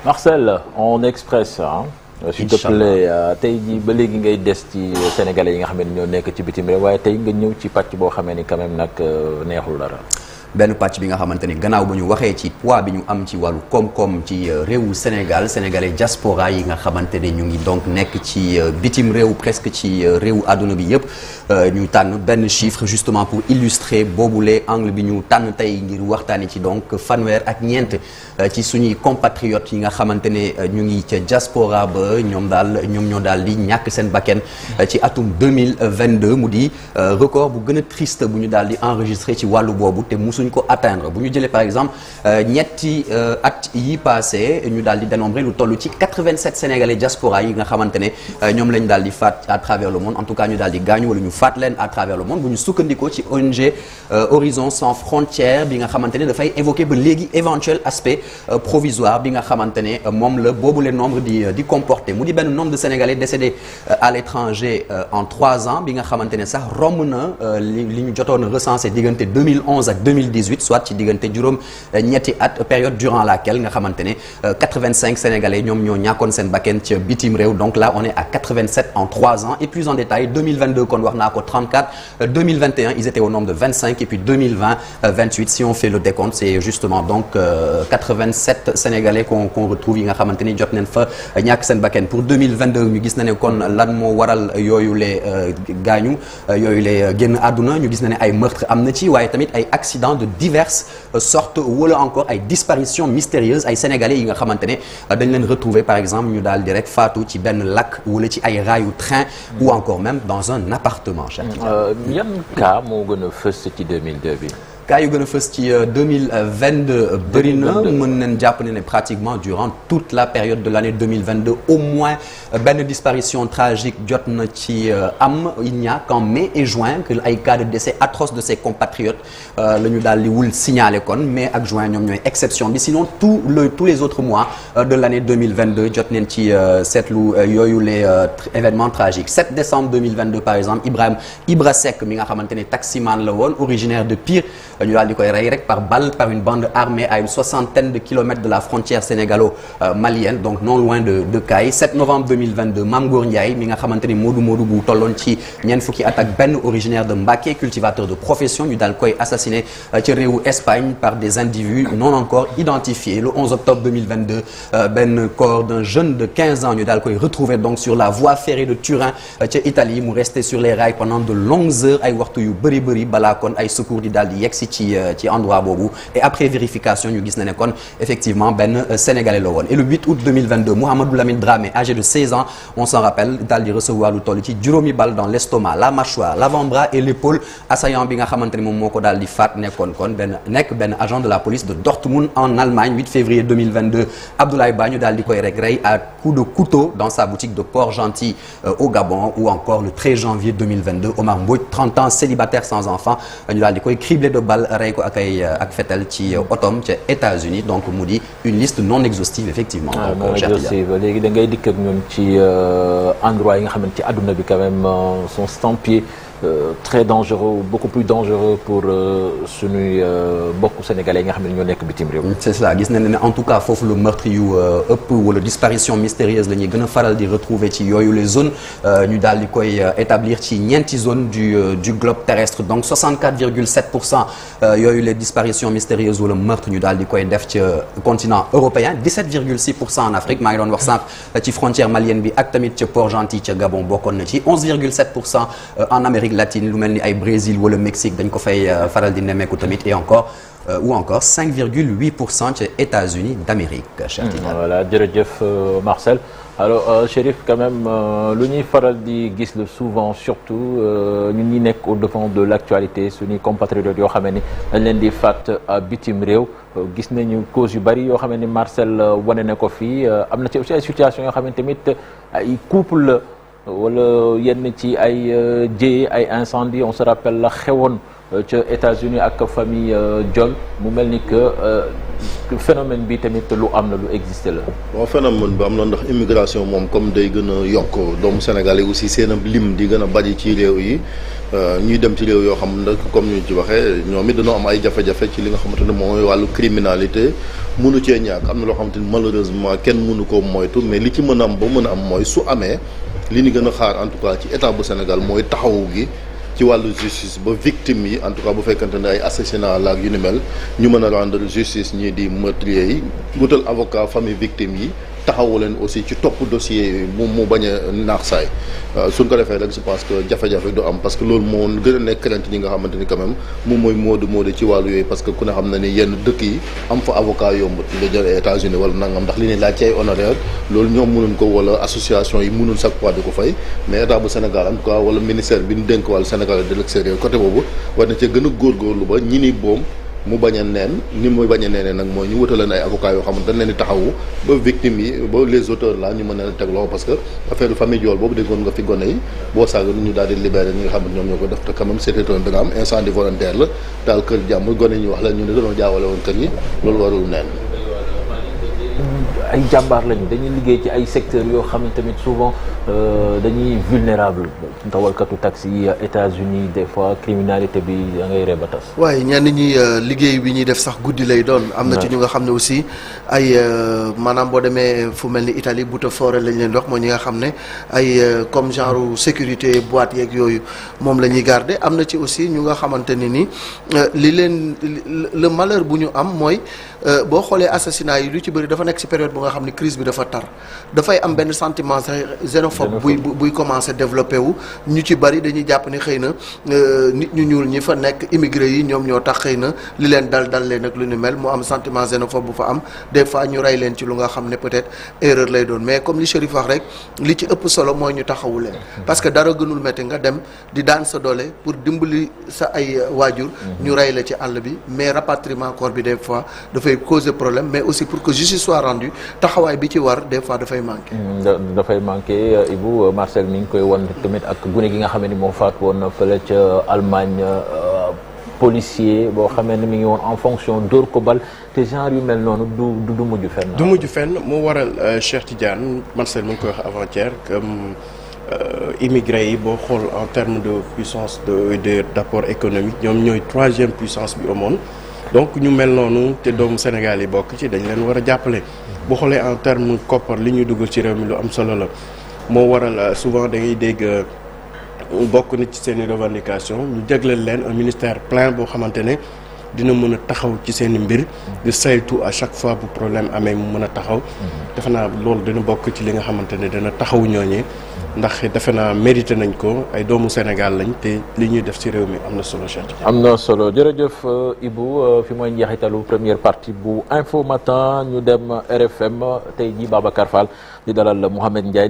Marcel en express s'il te plaît tey jii ba léegi ngay des ci sénégalais yi nga xam ne ñoo nekk ci bitim réew waaye tey nga ñëw ci pàcc boo xamee ni quand même nag neexul dara. benn pàcc bi nga xamante ni gannaaw ba ñu waxee ci poids bi ñu am ci wàllu koom-koom ci réewu Sénégal sénégalais diaspora yi nga xamante ne ñu ngi donc nekk ci bitim réew presque ci réewu àdduna bi yëpp ñu tànn benn chiffre justement pour illustrer boobule angle bi ñu tànn tey ngir waxtaani ci donc fanweer ak ñeent ci suñuy compatriotes yi nga xamante ne ñu ngi ca diaspora ba ñoom ñoo daal di ñàkk seen bakken ci atum 2022 mu di record bu gën a triste bu ñu daal di enregistré ci wàllu boobu te musuñ ko atteindre bu ñu jëlee par exemple ñetti at yi passé ñu daal di dénombré lu toll ci 87 sénégalais diaspora yi nga xamante ne ñoom lañ daal di faat à travers le monde en tout cas ñu daal di gaañu wala ñu faat leen à travers le monde bu ñu sukkandikoo ci ONG Horizon Sans Frontières bi nga xamante ne dafay évoquer ba léegi éventuel aspect provisoire bi nga xamante ne moom la boobu le nombre di comporter mu di benn nombre de sénégalais décédés à l'étranger en 3 ans bi nga xamante ne sax romb na li ñu jotoon a recensé diggante 2011 ak 2018 soit ci diggante juróom ñetti at période durant laquelle nga xamante ne 85 sénégalais ñoom ñoo ñàkkoon seen bakken ca bitim réew donc là on est à 87 en 3 ans et plus en détail 2022 kon wax naa ko 34 2021 ils étaient au nombre de 25 et puis 2020 28 si on fait le décompte c'est justement donc 87 sénégalais qu'on retrouve yi nga xamante ni jot nañ fa ñàkk seen bakken pour 2022 ñu gis na ne kon lan moo waral yooyu les gaañu yooyu les génn àdduna ñu gis na ne ay meurtre am na ci waaye tamit ay accidents de diverses sortes wala encore ay disparitions mystérieuses ay sénégalais yi nga xamante ne dañ leen retrouver par exemple ñu daal di rek faatu ci benn lac wala ci ay raayu train ou encore même dans un appartement. yan cas moo gën a fës ci 2002 bi. cas yu gën a fës ci 2022 bëri na mën nañ jàpp ne pratiquement durant toute la période de l'année 2022 au moins benn disparition tragique jot na ci am il n'y a qu'en mai et juin que ay cas de décès atroces de ses compatriotes la ñu daal di wul signaler kon mai ak juin ñoom ñooy exception bi sinon tous les autres mois de l'année 2022 jot nañ ci seetlu yooyu les événements tragiques 7 décembre 2022 par exemple Ibra Seck mi nga xamante ne taximan la woon originaire de Pire ñu daal di koy rey rek par balle par une bande armée à une 60aine de kilomètres de la frontière sénégalo-malienne donc non loin de Kaay 7 novembre 2022 Mame Goor Ndiaye mi nga xamante ni Modou bu tolloon ci ñeent fukki at ak benn originaire de Mbacké cultivateur de profession ñu daal koy assassiné ci réewu Espagne par des individus non encore identifiés le 11 octobre 2022 benn corps d'un jeune de 15 ans ñu daal koy retrouvé donc sur la voie ferrée de Turin ca Italie mu resté sur les rails pendant de longues heures ay waxtu yu bëri balaa kon ay secours di daal di yegsi ci endroit boobu et après vérification ñu gis na ne kon effectivement benn sénégalais la woon et le 8 août 2022 Mouhamadou Lamine Dramé âgé de 16 ans on s'en rappelle daal di recevoir lu toll ci juróomi balle dans l'estomac la mâchoire l'avant-bras et l'épaule assaillant bi nga xamante ne moom moo ko daal di faat nekkoon kon benn agent de la police de Dortmund en Allemagne 8 février 2022 Abdoulaye Ba ñu daal di koy rek rey à coups de couteau dans sa boutique de Port-Gentil au Gabon ou encore le 13 janvier 2022 Omar Mbodj 30 ans célibataire sans enfant ñu daal di koy criblé de balles rey ko ak fetel ci otom ca États-Unis donc mu di une liste non exhaustive effectivement. non exhaustive léegi da ngay dikk ak ñun ci endroit yi nga xamante ci àdduna bi quand même sont estampillés très dangereux beaucoup plus dangereux pour suñuy mbokku sénégalais yi nga xam ne ñoo nekk bitim réew. c'est ça gis nañ ne en tout cas foofu le meurtre yu ëpp wala disparition mystérieuse la ñuy gën a faral di retrouver ci yooyu les zones ñu daal di koy établir ci ñeenti zone du globe terrestre donc 64,7% yooyu les disparitions mystérieuses wala meurtre ñu daal di koy def ca continent européen 17,6% en Afrique maa ngi doon wax sànq ci frontière malienne bi ak tamit ca Port-Gentil ca Gabon bokkoon na ci 11,7% en Amérique latine lu mel ni ay Brésil wala Mexique dañ ko fay faral di nemmeeku tamit et encore ou encore 5,8% ci États-Unis d'Amérique. Voilà jërëjëf Marcel alors Chérif quand même lu ñuy faral di gis le souvent surtout ñun ñi nekk au devant de l'actualité suñuy compatriotes yoo xam ne dañ leen di faat bitim réew gis nañu cause yu bari yoo xam ne Marcel wane na ko fii am na ci aussi ay situations yoo xam ne tamit ay couple wala yenn ci ay jéye ay incendie on se rappelle la xewoon ca États-Unis ak famille John mu mel ni que phénomène bi tamit lu am na lu existé la. bon phénomène bi am na ndax immigration moom comme day gën a yokk doomu Sénégal yi aussi seen lim di gën a bari ci réew yi ñuy dem ci réew yoo xam ne comme ñu ci waxee ñoom it dañoo am ay jafe-jafe ci li nga xamante ne mooy wàllu criminalité mënu cee ñàkk am na loo xamante ni malheureusement kenn mënu ko moytu mais li ci mën a am ba mën a am mooy su amee li ñu gën a xaar en tout cas ci état bu Sénégal mooy taxawu gi. ci wàllu justice ba victime yi en tout cas bu fekkante ne ay assassinat la ak yu ni mel ñu mën a rendre justice ñii di meurtrier yi wutal avocat famille victime yi taxawu leen aussi ci topp dossier mu bañ a naax saay suñ ko defee rek je pense que jafe-jafe du am parce que loolu moo gën a nekk crainte ñi nga xamante ni quand même moom mooy moodu ci wàllu yooyu parce que ku ne xam na ni yenn dëkk yi am fa avocat yombut nga jël États-Unis wala nangam ndax li ñuy laaj ci ay honoraire loolu ñoom mënuñ ko wala association yi mënuñ chaque fois di ko fay mais état bu Sénégal en tout cas wala ministère bi ñu dénk wàllu Sénégal de l'extérieur côté boobu war na cee gën a góorgóorlu ba ñi ni boom mu bañ a neen ni muy bañ a neenee nag mooy ñu wutaleen ay avocats yoo xamante dañ leen di taxawu ba victimes yi ba les auteurs là ñu mën a teg loxo parce que affaire famille Diol boobu déggoon nga fi gone yi boo saaga ñu daal di libéré ñi nga xam ne ñoom ñoo ko def te quand même c'était un drame incendie volontaire la daal kër jàmm gone yi ñu wax la ñu ne dañoo jaawale woon kër yi loolu warul neen ay jàmbaar lañu dañuy liggéey ci ay secteurs yoo xam ne tamit souvent dañuy vulnérable dawalkatu taxi yi États-Unis des fois criminalité bi da ngay ree ba tas. waaye ñenn ñi liggéey bi ñuy def sax guddi lay doon. am na ci ñu nga xam ne aussi ay maanaam boo demee fu mel ni Italie buttafoore lañ leen wax mooy ñi nga xam ne ay comme genre sécurité boîte yeeg yooyu moom la ñuy garder am na ci aussi ñu nga xamante ne ni li leen le malheur bu ñu am mooy boo xoolee assassinat yi lu ci bëri dafa nekk ci période bu nga xam ne crise bi dafa tar dafay am benn sentiment xénophobe buy commencer développé wu ñu ci bari dañuy jàpp ni xëy na nit ñu ñuul ñi fa nekk immigré yi ñoom ñoo tax xëy na li leen dal leen ak lu ni mel mu am sentiment xénophobe bu fa am des fois ñu rey leen ci lu nga xam ne peut-être erreur lay doon mais comme li Chérif wax rek li ci ëpp solo mooy ñu taxawu leen parce que dara gënul métti nga dem di daan sa doole pour dimbali sa ay waajur ñu rey la ci àll bi mais rapatriement corps bi des fois dafay causer problème mais aussi pour que justice soit rendue taxawaay bi ci war des fois dafay manqué. dafay manqué Ibou Marcel mi ngi koy wan tamit ak gune gi nga xam ne moo faat woon fële ca Allemagne policier boo xamee ne mi ngi woon en fonction dóor ko bal te genre yu mel noonu du mujj fenn. du mujj fenn moo waral Cheikh Tidiane Marcel mi ngi koy wax avant-hier comme immigré yi boo xool en termes de puissance d'apport économique ñoom ñooy 3e puissance bi au monde. donc ñu mel noonu te doomu Sénégal yi bokk ci dañ leen war a jàppale boo xoolee en terme koppar li ñuy dugal ci réew mi lu am solo la moo waral souvent da ngay dégg bokk na ci seen i revendication ñu jagleel leen un ministère plein boo xamante ne dina mën a taxaw ci seen i mbir di saytu à chaque fois bu problème amee mu mën a taxaw defe naa loolu dina bokk ci li nga xamante ne dina taxaw ñooñee ndax defe naa mérité nañ ko ay doomu Sénégal lañ te li ñuy def ci réew mi am na solo Cheikh. am na solo jërëjëf Ibou fi mooy njeexitalu première partie bu Infos Matin ñu dem RFM tey jii Babacar Fall di dalal Mouhamed Ndiaye.